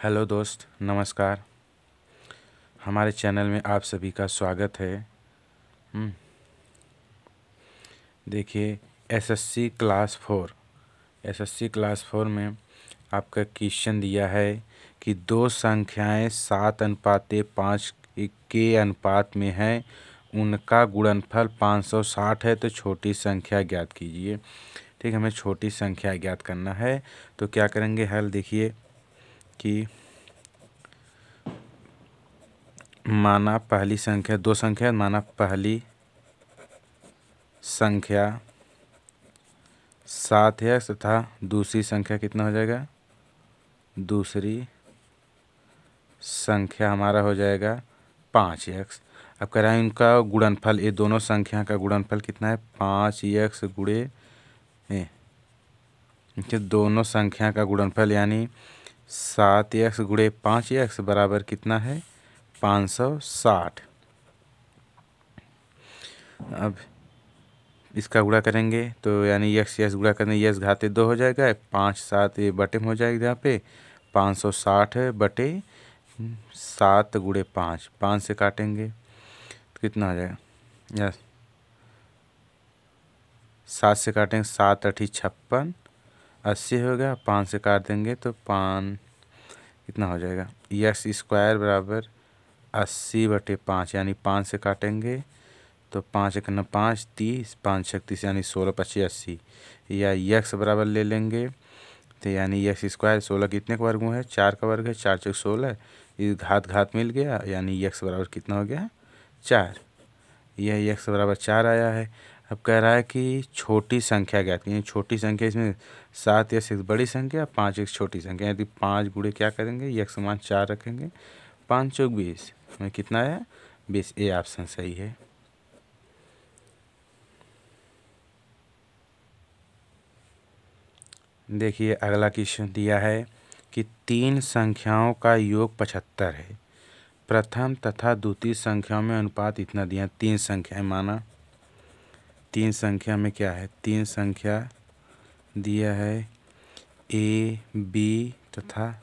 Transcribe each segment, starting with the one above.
Hello दोस्त, नमस्कार। हमारे चैनल में आप सभी का स्वागत है। देखिए, एसएससी क्लास 4 में आपका क्वेश्चन दिया है कि दो संख्याएं 7:5 के अनुपात में हैं, उनका गुणनफल 560 है, तो छोटी संख्या ज्ञात कीजिए। ठीक, हमें छोटी संख्या ज्ञात करना है। तो क्या करेंगे, हल देखिए कि माना पहली संख्या, दो संख्या माना पहली संख्या 7x तथा दूसरी संख्या कितना हो जाएगा, दूसरी संख्या हमारा हो जाएगा 5x। अब कह रहा है इनका गुणनफल, ये दोनों संख्या का गुणनफल कितना है, 5x गुणे इनके दोनों संख्या का गुणनफल यानी 7x गुणे 5x बराबर कितना है, 560। अब इसका गुणा करेंगे तो यानी यक्स गुणा करने यक्स घाते 2 हो जाएगा, 5 7 ये बटे में हो जाएगा, यहाँ पे 560 बटे 7 गुणे 5, 5 से काटेंगे तो कितना हो जाएगा, यस 7 से काटेंगे 7 8 56, 80 हो गया। 5 से काट देंगे तो 5 कितना हो जाएगा, यक्स स्क्वायर बराबर 80 बटे 5, यानी 5 से काटेंगे तो 5 1 5 30, 5 6 30 यानी 16 25 80, या यक्स बराबर ले लेंगे तो यानी यक्स स्क्वायर 16 कितने का वर्गमूल है, 4 का वर्ग है, 4 चौक 16, इस घात मिल गया, यानी यक्स बराबर कितना हो गया, 4। यह यक्स बराबर 4 आया है। अब कह रहा है कि छोटी संख्या ज्ञात कीजिए। छोटी संख्या इसमें 7 यक्स बड़ी संख्या, 5 एक छोटी संख्या, यदि 5 गुणे क्या करेंगे, यक्स मान 4 रखेंगे, 5 चौक 20 में कितना आया, 20। ए ऑप्शन सही है। देखिए, अगला क्वेश्चन दिया है कि 3 संख्याओं का योग 75 है। प्रथम तथा द्वितीय संख्याओं में अनुपात इतना दिया। 3 संख्याएं माना, 3 संख्या में क्या है, 3 संख्या दिया है ए बी तथा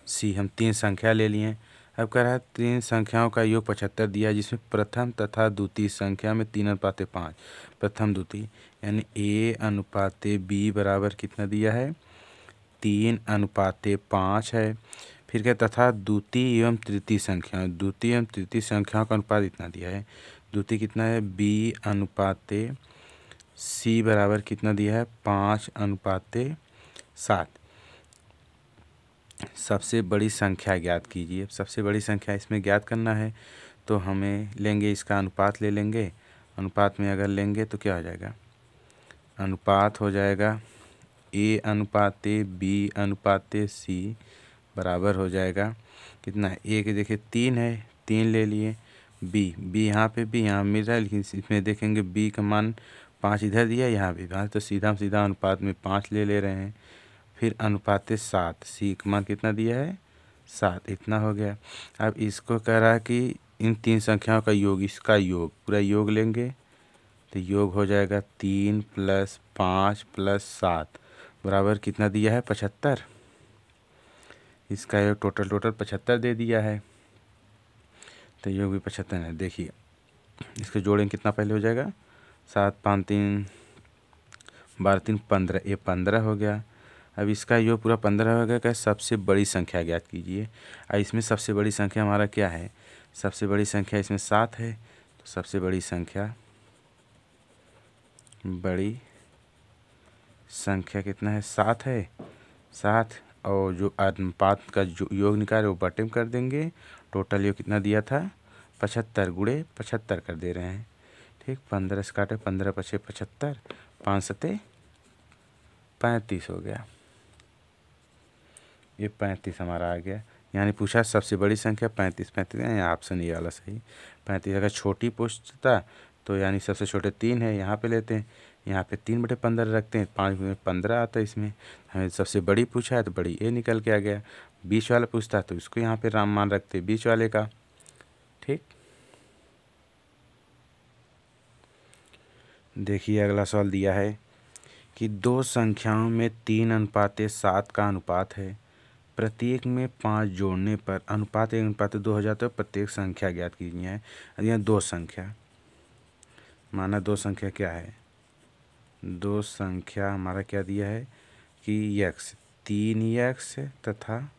सी, हम 3 संख्या ले लिए। अब कह रहा है 3 संख्याओं का योग 75 दिया, जिसमें प्रथम तथा द्वितीय संख्या में 3:5, प्रथम द्वितीय यानी A/B बराबर कितना दिया है, 3:5 है। फिर क्या, तथा द्वितीय एवं तृतीय संख्याओं का अनुपात इतना दिया है। द्वितीय कितना है, B/C बराबर कितना दिया है, 5:7। सबसे बड़ी संख्या ज्ञात कीजिए। सबसे बड़ी संख्या इसमें ज्ञात करना है तो हमें लेंगे, इसका अनुपात ले लेंगे। अनुपात में अगर लेंगे तो क्या हो जाएगा, अनुपात हो जाएगा A/B/C बराबर हो जाएगा कितना है, A के देखिए 3 है, 3 ले लिए। B यहाँ पे B यहाँ मिल रहा है, लेकिन इसमें देखेंगे B का मान 5 इधर दिया, यहाँ भी 5, तो सीधा अनुपात में 5 ले रहे हैं। फिर अनुपात 7, सी का मान कितना दिया है, 7, इतना हो गया। अब इसको कह रहा है कि इन 3 संख्याओं का योग, इसका योग पूरा योग लेंगे तो योग हो जाएगा 3 + 5 + 7 बराबर कितना दिया है, 75। इसका योग टोटल 75 दे दिया है, तो योग भी 75 है। देखिए इसको जोड़ेंगे कितना पहले हो जाएगा, 7 5 3 12 3 15, ये 15 हो गया। अब इसका योग पूरा 15 हो गया। क्या, सबसे बड़ी संख्या ज्ञात कीजिए। और इसमें सबसे बड़ी संख्या हमारा क्या है, सबसे बड़ी संख्या इसमें 7 है, तो सबसे बड़ी संख्या कितना है, 7 है, 7। और जो अनुपात का जो योग निकाले वो बटे में कर देंगे। टोटल योग कितना दिया था, 75 गुणे 75 कर दे रहे हैं। ठीक, 15 से काटे, 15 × 5 = 75, 5 7 35 हो गया। ये 35 हमारा आ गया। यानी पूछा सबसे बड़ी संख्या 35, 35 है, यहाँ ऑप्शन ये वाला सही 35। अगर छोटी पूछता तो यानी सबसे छोटे 3 है, यहाँ पे लेते हैं, यहाँ पे 3/15 रखते हैं, 5 में 15 आता है। इसमें हमें सबसे बड़ी पूछा है तो बड़ी ए निकल के आ गया। बीच वाला पूछता तो इसको यहाँ पे राम मान रखते हैं बीच वाले का। ठीक, देखिए अगला सवाल दिया है कि दो संख्याओं में 3:7 का अनुपात है, प्रत्येक में 5 जोड़ने पर अनुपात 1:2 हो जाता है। प्रत्येक संख्या ज्ञात कीजिए है। यहाँ दो संख्या, माना दो संख्या क्या है, दो संख्या हमारा क्या दिया है कि x 3x तथा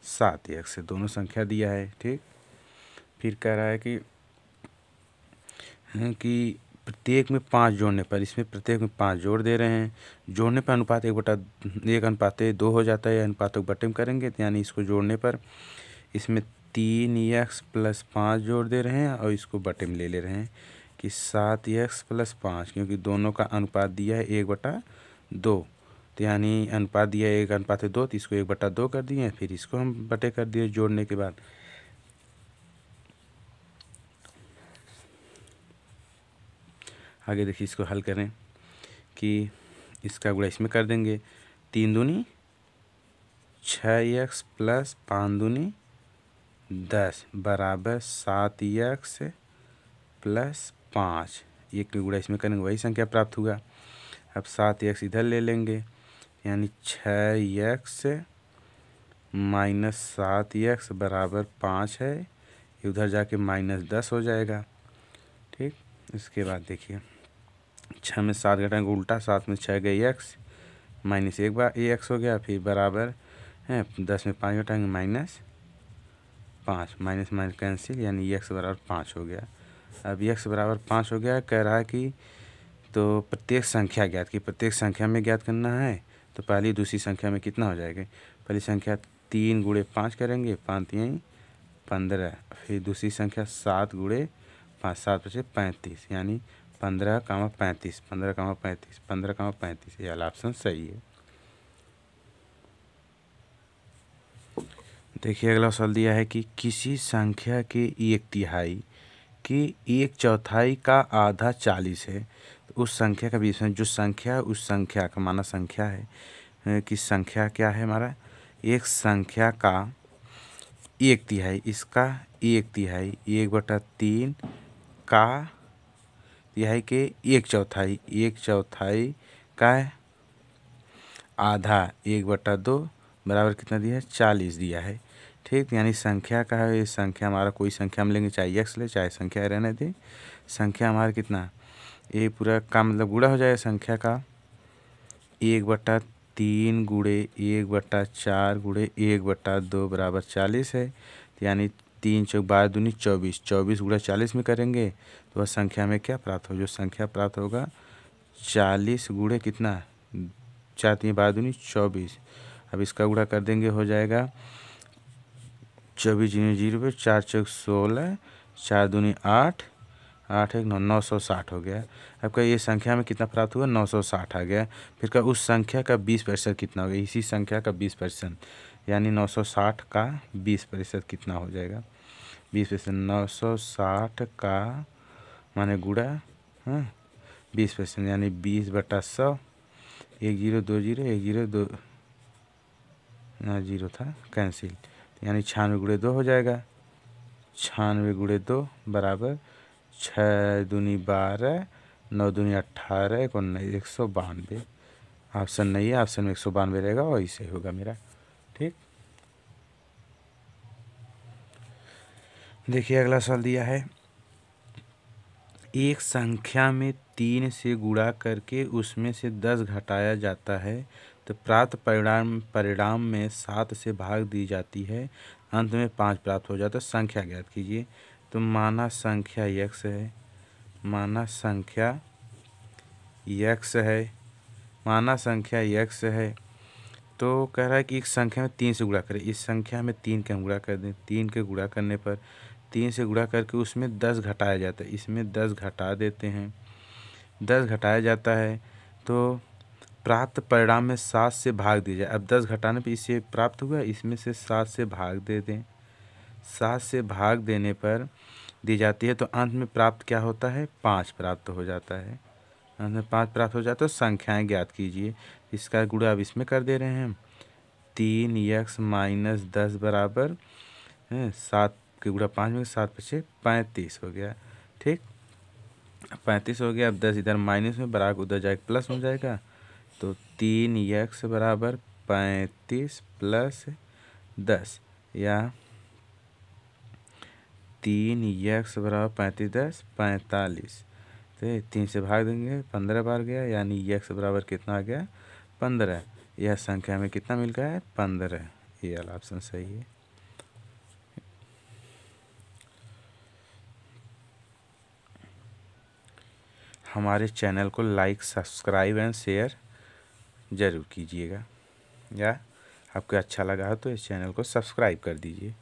7x दोनों संख्या दिया है। ठीक, फिर कह रहा है कि प्रत्येक में 5 जोड़ने पर, इसमें प्रत्येक में 5 जोड़ दे रहे हैं। जोड़ने पर अनुपात 1:2 हो जाता है। अनुपातों को बटे में करेंगे तो यानी इसको जोड़ने पर इसमें 3x + 5 जोड़ दे रहे हैं और इसको बटे में ले रहे हैं कि 7x + 5, क्योंकि दोनों का अनुपात दिया है 1/2, तो यानी अनुपात दिया है 1:2, तो इसको 1/2 कर दिए। फिर इसको हम बटे कर दिए जोड़ने के बाद। आगे देखिए, इसको हल करें कि इसका गुणा इसमें कर देंगे। 3 दूनी 6x + 5 दूनी 10 बराबर 7x + 5। एक का गुणा इसमें करेंगे, वही संख्या प्राप्त हुआ। अब 7x इधर ले लेंगे, यानी 6x - 7x बराबर 5 है। उधर जाके -10 हो जाएगा। ठीक, इसके बाद देखिए 6 में 7 घटाएंगे उल्टा, 7 में 6 गए x, -1 बार ax हो गया। फिर बराबर है 10 में 5 घटाएंगे -5, माइनस माइनस कैंसिल, यानी x बराबर 5 हो गया। अब x बराबर 5 हो गया। कह रहा है कि तो प्रत्येक संख्या ज्ञात की, प्रत्येक संख्या में ज्ञात करना है। तो पहली दूसरी संख्या में कितना हो जाएगा, पहली संख्या 3 × 5 करेंगे, 5 × 3 = 15। फिर दूसरी संख्या 7 × 5, 7 × 5 = 35, यानी 15, 35, 15, 35, 15, 35। ये वाला ऑप्शन सही है। देखिए अगला सवाल दिया है कि किसी संख्या के 1/3 की 1/4 का आधा 40 है, तो उस संख्या का बीच में जो संख्या, उस संख्या का माना संख्या है कि संख्या क्या है हमारा, एक संख्या का 1/3, इसका 1/3, 1/3 का तिहाई के 1/4, 1/4 का आधा 1/2 बराबर कितना दिया है, 40 दिया है। ठीक, यानी संख्या का है, ये संख्या हमारा कोई संख्या हम लेंगे, चाहे x ले चाहे संख्या रहने दें। संख्या हमारा कितना, ये पूरा का मतलब गुणा हो जाएगा संख्या का 1/3 × 1/4 × 1/2 बराबर 40 है। यानी 3 × 4 = 12 दूनी 24, 24 × 40 में करेंगे तो वह संख्या में क्या प्राप्त हो, जो संख्या प्राप्त होगा 40 × कितना, 4 × 3 = 12 दूनी 24। अब इसका गुणा कर देंगे, हो जाएगा 24 × 0 = 4 × 4 = 16, 4 दूनी 8, 8 × 1 = 960 हो गया। आपका ये संख्या में कितना प्राप्त हुआ, 960 आ गया। फिर का उस संख्या का 20% कितना हो गया, इसी संख्या का 20%, यानी 960 का 20% कितना हो जाएगा, 20%। 960 का माने गुणा 20%, यानी 20/100, 1 0 2 0 1 0 2, यहाँ 0 था कैंसिल, यानी 96 × 2 हो जाएगा। 96 × 2 बराबर 6 दूनी 12, 9 दूनी 18, 1 19, 192। ऑप्शन नहीं है, ऑप्शन में 192 रहेगा और इसे होगा मेरा। ठीक, देखिए अगला सवाल दिया है, एक संख्या में 3 से गुणा करके उसमें से 10 घटाया जाता है, तो प्राप्त परिणाम में 7 से भाग दी जाती है, अंत में 5 प्राप्त हो जाता है। संख्या ज्ञात कीजिए। तो माना संख्या x है, माना संख्या x है, माना संख्या x है। तो कह रहा है कि एक संख्या में 3 से गुणा करें, इस संख्या में 3 के हम गुणा कर दें। 3 के गुणा करने पर 3 से गुणा करके उसमें 10 घटाया जाता है, इसमें 10 घटा देते हैं, 10 घटाया जाता है। तो प्राप्त परिणाम में 7 से भाग दिया जाए। अब 10 घटाने पे इससे प्राप्त हुआ, इसमें से 7 से भाग दे दें। 7 से भाग देने पर दी जाती है, तो अंत में प्राप्त क्या होता है, 5 प्राप्त हो जाता है। अंत में 5 प्राप्त हो जाता है। तो संख्याएं ज्ञात कीजिए। इसका गुणा अब इसमें कर दे रहे हैं हम। 3x - 10 बराबर 7 के गुणा 5 में, 7 × 5 = 35 हो गया। ठीक, 35 हो गया। अब 10 इधर माइनस में, बराबर उधर जाएगा प्लस हो जाएगा। तो 3x बराबर 35 प्लस 10 या 3x बराबर 35 10 45। तो 3 से भाग देंगे 15 बार गया, यानी x बराबर कितना आ गया 15। यह संख्या में कितना मिल गया है 15। ये वाला ऑप्शन सही है। हमारे चैनल को लाइक सब्सक्राइब एंड शेयर ज़रूर कीजिएगा, या आपको अच्छा लगा हो तो इस चैनल को सब्सक्राइब कर दीजिए।